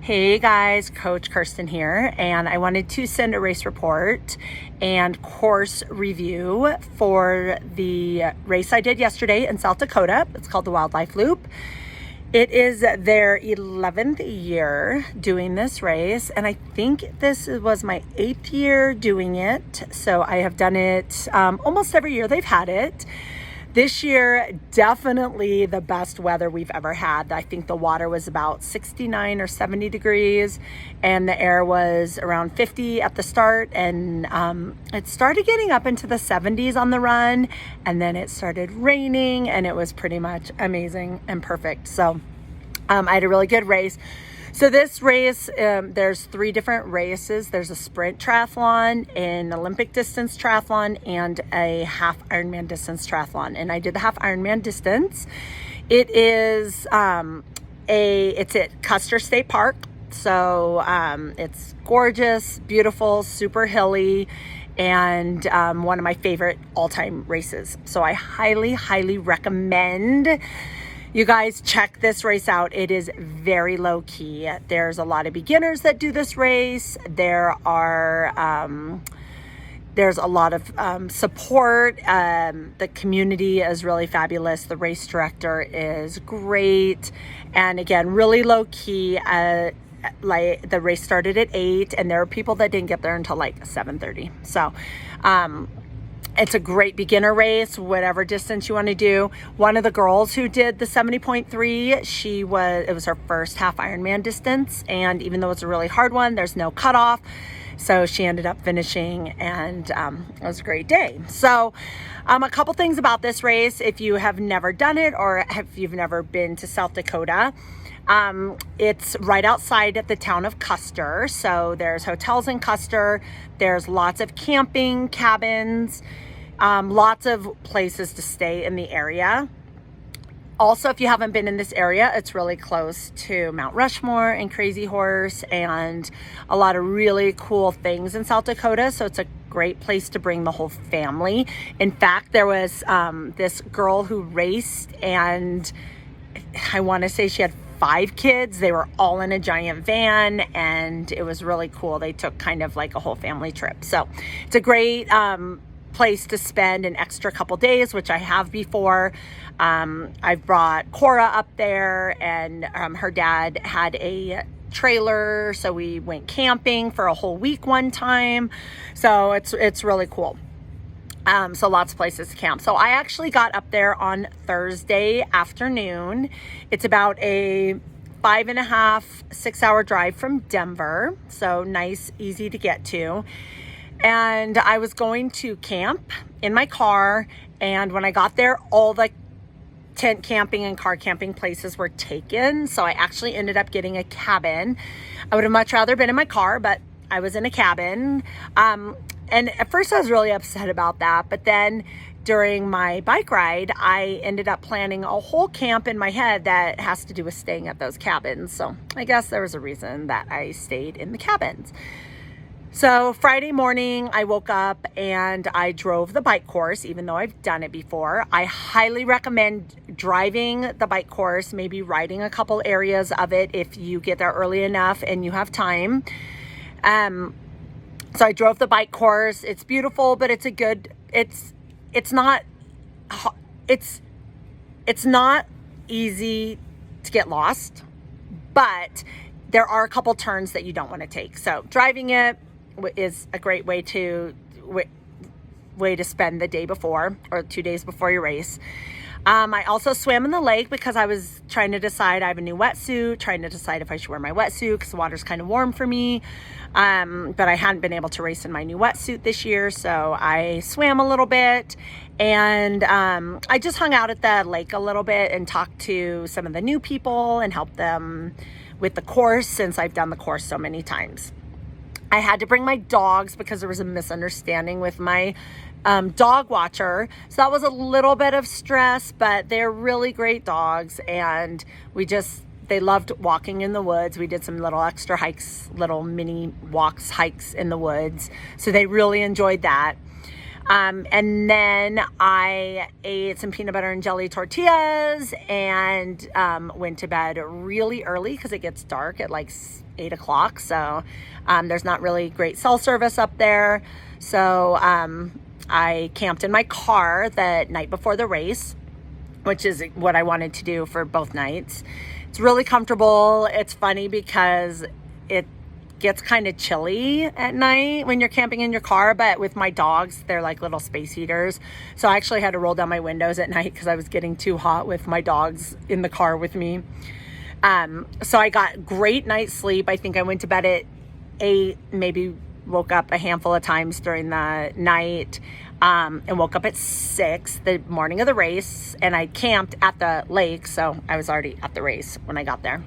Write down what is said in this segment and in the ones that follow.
Hey guys, Coach Kirsten here, and I wanted to send a race report and course review for the race I did yesterday in South Dakota. It's called the Wildlife Loop. It is their 11th year doing this race, and I think this was my 8th year doing it. So I have done it almost every year they've had it. This year, definitely the best weather we've ever had. I think the water was about 69 or 70 degrees and the air was around 50 at the start, and it started getting up into the 70s on the run, and then it started raining and it was pretty much amazing and perfect. So I had a really good race. So this race, there's 3 different races. There's a sprint triathlon, an Olympic distance triathlon, and a half Ironman distance triathlon. And I did the half Ironman distance. It is it's at Custer State Park. So it's gorgeous, beautiful, super hilly, and one of my favorite all-time races. So I highly, highly recommend you guys check this race out. It is very low key. There's a lot of beginners that do this race. There's a lot of support. The community is really fabulous. The race director is great. And again, really low key. Like the race started at 8 and there are people that didn't get there until like 7:30. So, it's a great beginner race, whatever distance you want to do. One of the girls who did the 70.3, it was her first half Ironman distance. And even though it's a really hard one, there's no cutoff. So she ended up finishing, and it was a great day. So a couple things about this race. If you have never done it or if you've never been to South Dakota, it's right outside at the town of Custer. So there's hotels in Custer. There's lots of camping cabins, lots of places to stay in the area. Also, if you haven't been in this area, it's really close to Mount Rushmore and Crazy Horse and a lot of really cool things in South Dakota. So it's a great place to bring the whole family. In fact, there was this girl who raced, and I want to say she had 5 kids. They were all in a giant van, and it was really cool. They took kind of like a whole family trip. So it's a great place to spend an extra couple days, which I have before. I've brought Cora up there, and her dad had a trailer, so we went camping for a whole week one time. So it's really cool. So lots of places to camp. So I actually got up there on Thursday afternoon. It's about a 5.5, 6-hour drive from Denver. So nice, easy to get to. And I was going to camp in my car. And when I got there, all the tent camping and car camping places were taken. So I actually ended up getting a cabin. I would have much rather been in my car, but I was in a cabin. And at first I was really upset about that, but then during my bike ride, I ended up planning a whole camp in my head that has to do with staying at those cabins. So I guess there was a reason that I stayed in the cabins. So Friday morning, I woke up and I drove the bike course, even though I've done it before. I highly recommend driving the bike course, maybe riding a couple areas of it if you get there early enough and you have time. So I drove the bike course. It's beautiful, but it's not easy to get lost, but there are a couple turns that you don't want to take. So driving it is a great way to spend the day before or 2 days before your race. I also swam in the lake because I was trying to decide. I have a new wetsuit, trying to decide if I should wear my wetsuit because the water's kind of warm for me. But I hadn't been able to race in my new wetsuit this year, so I swam a little bit. And I just hung out at the lake a little bit and talked to some of the new people and helped them with the course since I've done the course so many times. I had to bring my dogs because there was a misunderstanding with my dog watcher. So that was a little bit of stress, but they're really great dogs, and they loved walking in the woods. We did some little extra hikes, little mini walks, hikes in the woods. So they really enjoyed that. And then I ate some peanut butter and jelly tortillas and went to bed really early because it gets dark at like 8 o'clock. So there's not really great cell service up there. So I camped in my car the night before the race, which is what I wanted to do for both nights. It's really comfortable. It's funny because it gets kind of chilly at night when you're camping in your car, but with my dogs, they're like little space heaters. So I actually had to roll down my windows at night because I was getting too hot with my dogs in the car with me. So I got great night's sleep. I think I went to bed at 8, maybe woke up a handful of times during the night, and woke up at 6 the morning of the race, and I camped at the lake. So I was already at the race when I got there.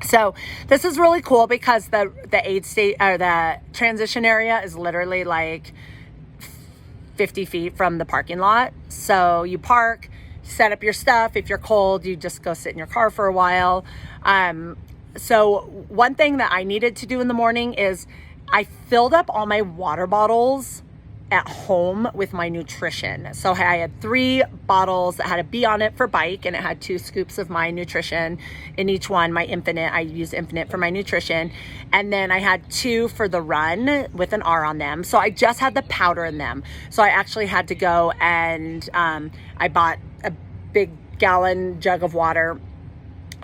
So this is really cool because the aid state or the transition area is literally like 50 feet from the parking lot. So you park, set up your stuff. If you're cold, you just go sit in your car for a while. So one thing that I needed to do in the morning is I filled up all my water bottles at home with my nutrition. So I had 3 bottles that had a B on it for bike, and it had 2 scoops of my nutrition in each one. My Infinite, I use Infinite for my nutrition. And then I had 2 for the run with an R on them. So I just had the powder in them. So I actually had to go and I bought a big gallon jug of water,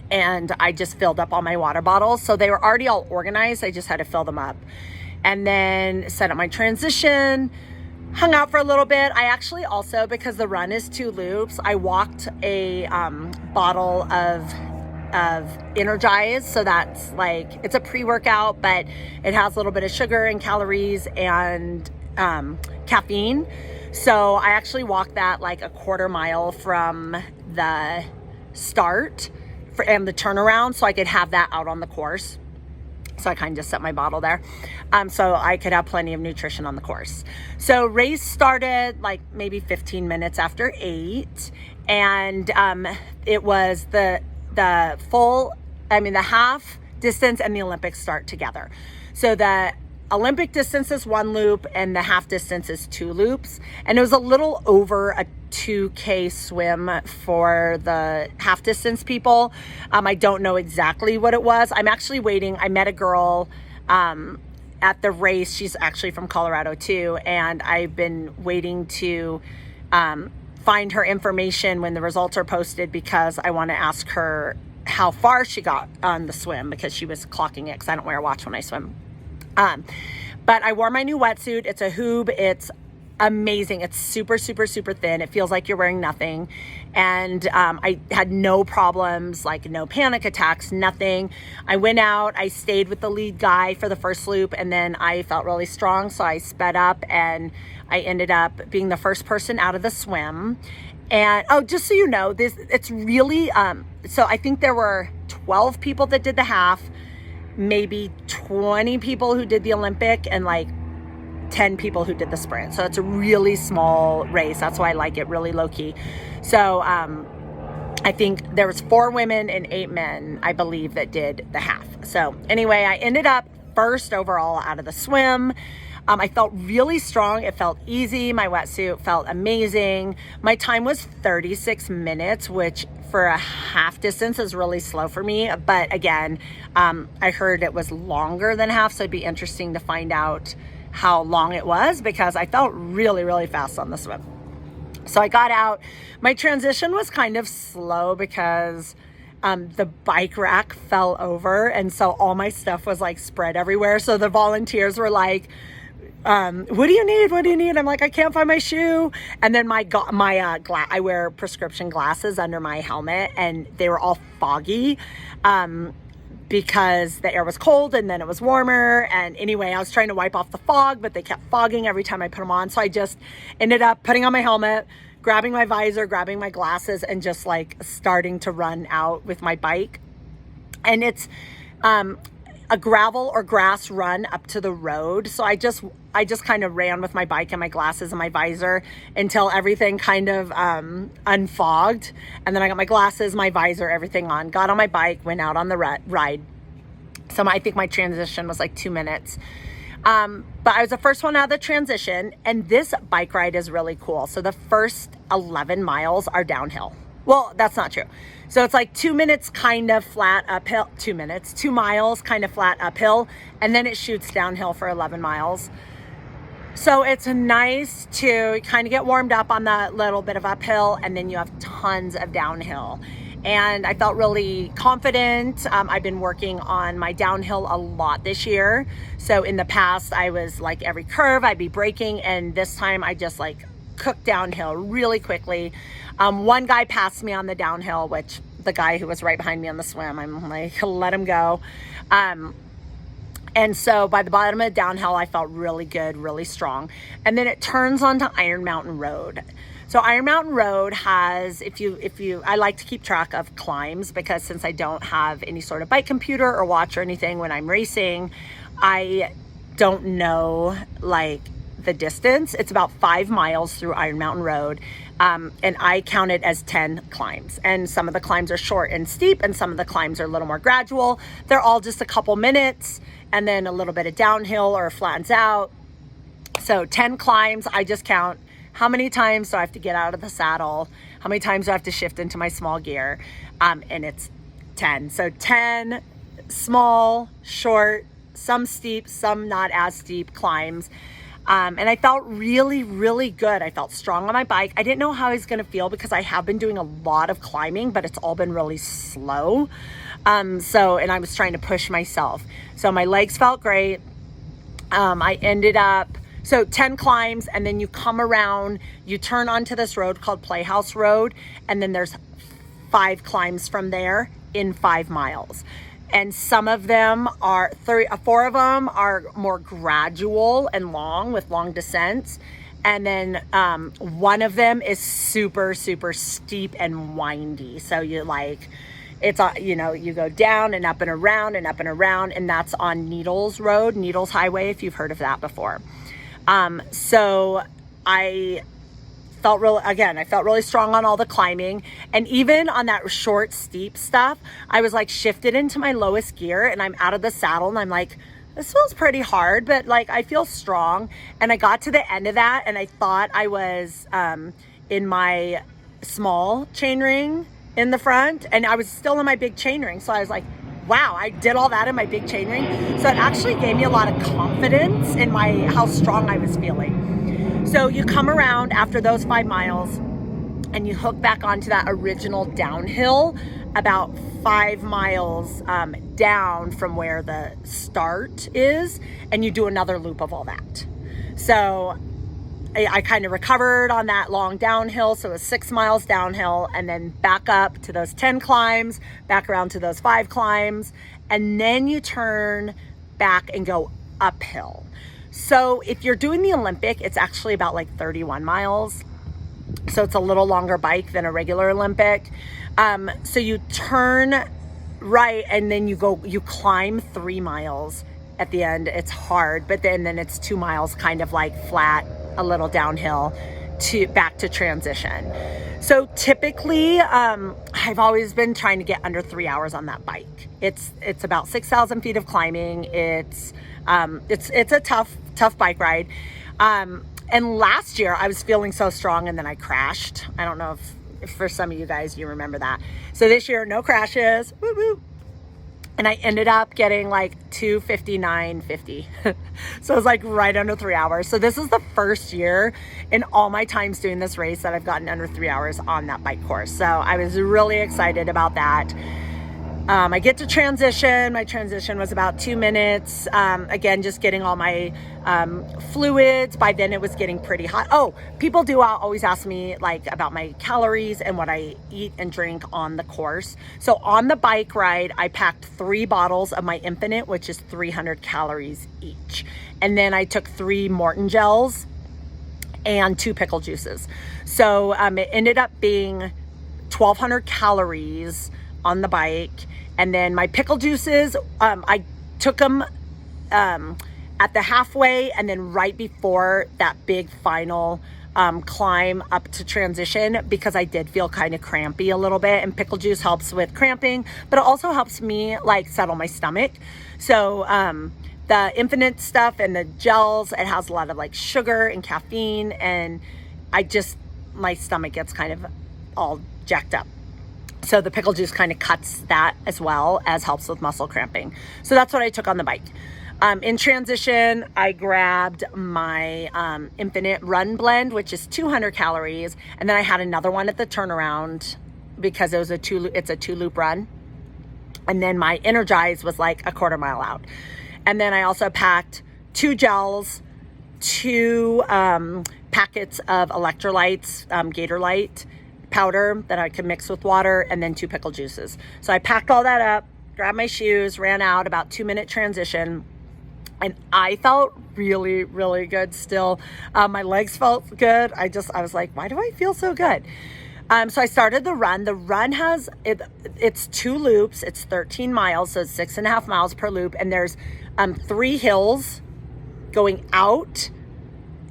and I just filled up all my water bottles. So they were already all organized. I just had to fill them up. And then set up my transition, hung out for a little bit. I actually also, because the run is 2 loops, I walked a bottle of Energize. So that's like, it's a pre-workout, but it has a little bit of sugar and calories and caffeine. So I actually walked that like a quarter mile from the start and the turnaround, so I could have that out on the course. So I kind of just set my bottle there, so I could have plenty of nutrition on the course. So race started like maybe 15 minutes after 8, and it was the half distance and the Olympics start together. So the Olympic distance is 1 loop and the half distance is 2 loops, and it was a little over a 2K swim for the half distance people. I don't know exactly what it was. I'm actually waiting. I met a girl at the race. She's actually from Colorado too, and I've been waiting to find her information when the results are posted, because I want to ask her how far she got on the swim, because she was clocking it because I don't wear a watch when I swim. But I wore my new wetsuit. It's a Hoob. It's amazing. It's super, super, super thin. It feels like you're wearing nothing. And I had no problems, like no panic attacks, nothing. I went out, I stayed with the lead guy for the first loop, and then I felt really strong. So I sped up and I ended up being the first person out of the swim. And just so you know, it's really, so I think there were 12 people that did the half, maybe 20 people who did the Olympic, and like 10 people who did the sprint. So it's a really small race. That's why I like it, really low key. So I think there was 4 women and 8 men, I believe, that did the half. So anyway, I ended up first overall out of the swim. I felt really strong. It felt easy. My wetsuit felt amazing. My time was 36 minutes, which for a half distance is really slow for me. But again, I heard it was longer than half. So it'd be interesting to find out how long it was, because I felt really, really fast on the swim. So I got out. My transition was kind of slow because the bike rack fell over. And so all my stuff was like spread everywhere. So the volunteers were like, what do you need? What do you need? I'm like, I can't find my shoe. And then I wear prescription glasses under my helmet, and they were all foggy, because the air was cold and then it was warmer. And anyway, I was trying to wipe off the fog, but they kept fogging every time I put them on. So I just ended up putting on my helmet, grabbing my visor, grabbing my glasses, and just like starting to run out with my bike. And it's, a gravel or grass run up to the road. So I just kind of ran with my bike and my glasses and my visor until everything kind of unfogged. And then I got my glasses, my visor, everything on, got on my bike, went out on the ride. So I think my transition was like 2 minutes. But I was the first one out of the transition, and this bike ride is really cool. So the first 11 miles are downhill. Well, that's not true. So it's like 2 minutes kind of flat uphill, 2 miles kind of flat uphill, and then it shoots downhill for 11 miles. So it's nice to kind of get warmed up on that little bit of uphill, and then you have tons of downhill. And I felt really confident. I've been working on my downhill a lot this year. So in the past, I was like every curve, I'd be braking, and this time I just like cooked downhill really quickly. One guy passed me on the downhill, which the guy who was right behind me on the swim, I'm like, let him go. And so by the bottom of the downhill, I felt really good, really strong. And then it turns onto Iron Mountain Road. So Iron Mountain Road has, I like to keep track of climbs, because since I don't have any sort of bike computer or watch or anything when I'm racing, I don't know like the distance. It's about 5 miles through Iron Mountain Road. And I count it as 10 climbs. And some of the climbs are short and steep, and some of the climbs are a little more gradual. They're all just a couple minutes, and then a little bit of downhill or flattens out. So 10 climbs, I just count how many times do I have to get out of the saddle, how many times do I have to shift into my small gear, and it's 10. So 10 small, short, some steep, some not as steep climbs. And I felt really, really good. I felt strong on my bike. I didn't know how I was going to feel, because I have been doing a lot of climbing, but it's all been really slow. And I was trying to push myself. So my legs felt great. I ended up, so 10 climbs, and then you come around, you turn onto this road called Playhouse Road, and then there's 5 climbs from there in 5 miles. And some of them are, 4 of them are more gradual and long, with long descents. And then one of them is super, super steep and windy. So you like, it's, you go down and up and around and up and around, and that's on Needles Road, Needles Highway, if you've heard of that before. So I felt really strong on all the climbing, and even on that short, steep stuff, I was like shifted into my lowest gear, and I'm out of the saddle, and I'm like, this feels pretty hard, but like I feel strong. And I got to the end of that, and I thought I was in my small chain ring in the front, and I was still in my big chain ring. So I was like, wow, I did all that in my big chain ring. So it actually gave me a lot of confidence in how strong I was feeling. So you come around after those 5 miles, and you hook back onto that original downhill about 5 miles down from where the start is, and you do another loop of all that. So I kind of recovered on that long downhill. So it was 6 miles downhill, and then back up to those 10 climbs, back around to those 5 climbs, and then you turn back and go uphill. So if you're doing the Olympic, it's actually about like 31 miles. So it's a little longer bike than a regular Olympic. So you turn right, and then you climb 3 miles at the end. It's hard, but then it's 2 miles kind of like flat, a little downhill back to transition. So typically, I've always been trying to get under 3 hours on that bike. It's about 6,000 feet of climbing. It's a tough bike ride. And last year I was feeling so strong, and then I crashed. I don't know if for some of you guys, you remember that. So this year, no crashes. Woo woo. And I ended up getting like 2:59:50. So it was like right under 3 hours. So this is the first year in all my times doing this race that I've gotten under 3 hours on that bike course. So I was really excited about that. I get to transition. My transition was about 2 minutes. Again, just getting all my fluids. By then it was getting pretty hot. Oh, people do always ask me like about my calories and what I eat and drink on the course. So on the bike ride, I packed 3 bottles of my Infinite, which is 300 calories each. And then I took 3 Morton gels and 2 pickle juices. So it ended up being 1,200 calories on the bike. And then my pickle juices, I took them at the halfway, and then right before that big final climb up to transition, because I did feel kind of crampy a little bit, and pickle juice helps with cramping, but it also helps me like settle my stomach. So the Infinite stuff and the gels, it has a lot of like sugar and caffeine, and my stomach gets kind of all jacked up. So the pickle juice kind of cuts that, as well as helps with muscle cramping. So that's what I took on the bike. In transition, I grabbed my Infinite Run Blend, which is 200 calories. And then I had another one at the turnaround because it's a 2-loop run. And then my Energize was like a quarter mile out. And then I also packed 2 gels, 2 packets of electrolytes, Gatorlyte powder that I could mix with water, and then 2 pickle juices. So I packed all that up, grabbed my shoes, ran out, about 2-minute transition. And I felt really, really good still. My legs felt good. I was like, why do I feel so good? So I started the run. The run it's 2 loops. It's 13 miles. So it's 6.5 miles per loop. And there's 3 hills going out.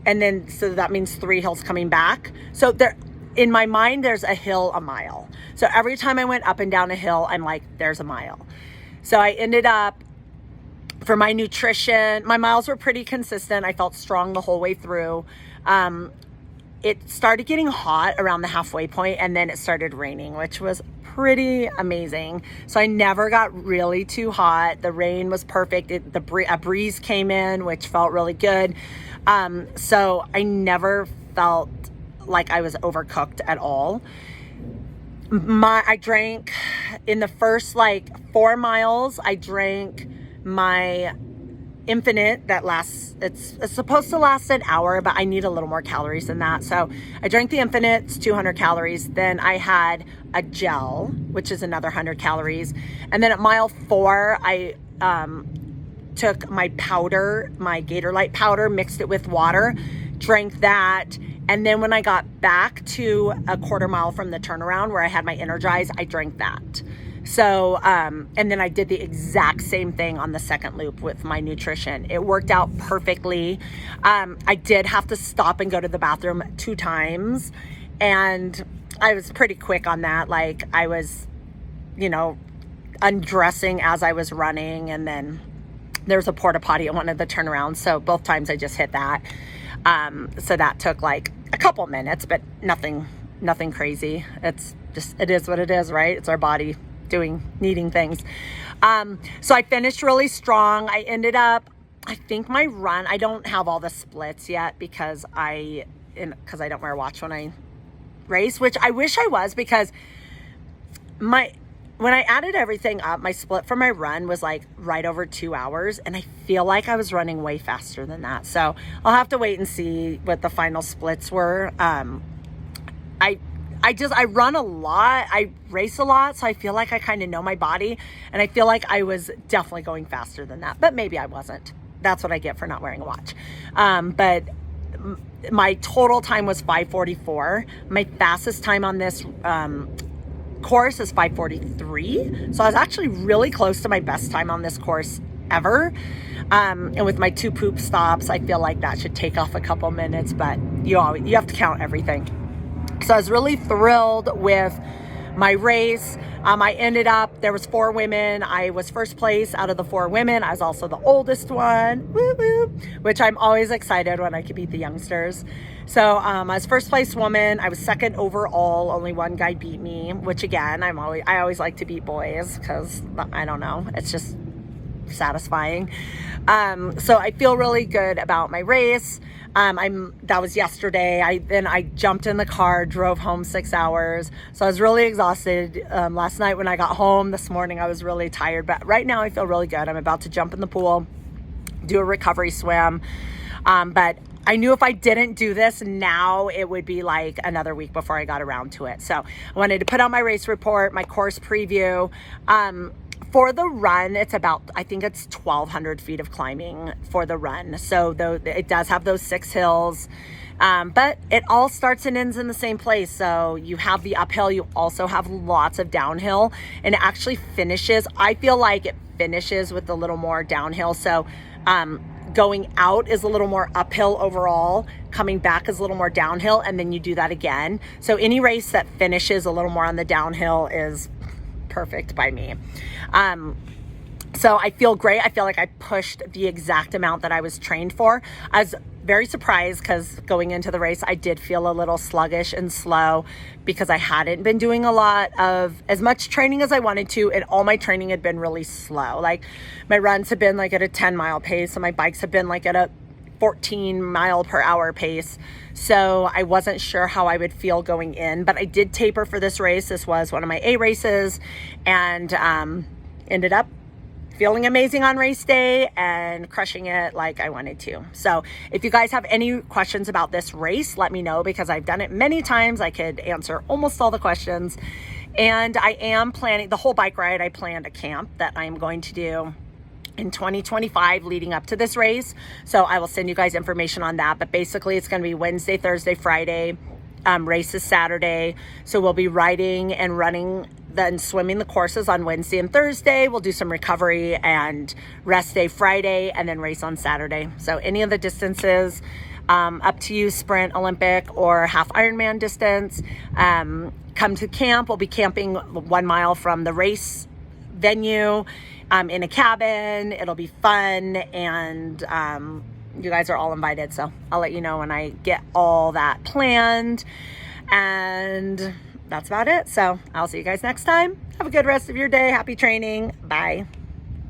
And then, so that means 3 hills coming back. So in my mind, there's a hill a mile. So every time I went up and down a hill, I'm like, there's a mile. So I ended up, for my nutrition, my miles were pretty consistent. I felt strong the whole way through. It started getting hot around the halfway point, and then it started raining, which was pretty amazing. So I never got really too hot. The rain was perfect. A breeze came in, which felt really good. So I never felt like I was overcooked at all. I drank in the first 4 miles, I drank my Infinite that lasts, it's supposed to last an hour, but I need a little more calories than that. So I drank the Infinite, it's 200 calories. Then I had a gel, which is another 100 calories. And then at mile 4, I took my powder, my Gatorlyte powder, mixed it with water, drank that. And then when I got back to a quarter mile from the turnaround where I had my Energize, I drank that. So, and then I did the exact same thing on the second loop with my nutrition. It worked out perfectly. I did have to stop and go to the bathroom 2 times, and I was pretty quick on that. Like, I was, undressing as I was running, and then there's a porta potty at one of the turnarounds. So both times I just hit that. So that took a couple minutes, but nothing crazy. It is what it is, right? It's our body needing things. So I finished really strong. I ended up, I think my run, I don't have all the splits yet because I don't wear a watch when I race, which I wish I was, because when I added everything up, my split for my run was right over 2 hours, and I feel like I was running way faster than that. So I'll have to wait and see what the final splits were. I run a lot, I race a lot, so I feel like I kind of know my body, and I feel like I was definitely going faster than that, but maybe I wasn't. That's what I get for not wearing a watch. But my total time was 5:44. My fastest time on this course is 5:43. So I was actually really close to my best time on this course ever. And with my 2 poop stops, I feel like that should take off a couple minutes, but you have to count everything. So I was really thrilled with my race. I ended up, there was 4 women. I was first place out of the 4 women. I was also the oldest one, woo woo, which I'm always excited when I can beat the youngsters. So I was first place woman. I was second overall. Only one guy beat me, which again, I always like to beat boys because I don't know, it's just satisfying. So I feel really good about my race. That was yesterday. I jumped in the car, drove home 6 hours. So I was really exhausted. Last night when I got home, this morning I was really tired, but right now I feel really good. I'm about to jump in the pool, do a recovery swim. But I knew if I didn't do this now, it would be another week before I got around to it. So I wanted to put out my race report, my course preview. For the run, it's about, I think it's 1,200 feet of climbing for the run. So though it does have those 6 hills, but it all starts and ends in the same place. So you have the uphill, you also have lots of downhill, and it actually finishes, I feel like it finishes with a little more downhill. So going out is a little more uphill overall, coming back is a little more downhill, and then you do that again. So any race that finishes a little more on the downhill is perfect by me. So I feel great. I feel like I pushed the exact amount that I was trained for. I was very surprised because going into the race, I did feel a little sluggish and slow because I hadn't been doing a lot of as much training as I wanted to, and all my training had been really slow. Like my runs have been like at a 10-mile pace, and my bikes have been like at a 14-mile-per-hour pace. So I wasn't sure how I would feel going in, but I did taper for this race. This was one of my A races, and ended up feeling amazing on race day and crushing it like I wanted to. So if you guys have any questions about this race, let me know, because I've done it many times. I could answer almost all the questions. And I am planning the whole bike ride. I planned a camp that I'm going to do in 2025 leading up to this race. So I will send you guys information on that. But basically it's going to be Wednesday, Thursday, Friday. Race is Saturday. So we'll be riding and running, then swimming the courses on Wednesday and Thursday. We'll do some recovery and rest day Friday, and then race on Saturday. So any of the distances, up to you, sprint, Olympic, or half Ironman distance. Come to camp. We'll be camping 1 mile from the race venue, in a cabin. It'll be fun, and you guys are all invited. So I'll let you know when I get all that planned. And that's about it. So I'll see you guys next time. Have a good rest of your day. Happy training. Bye.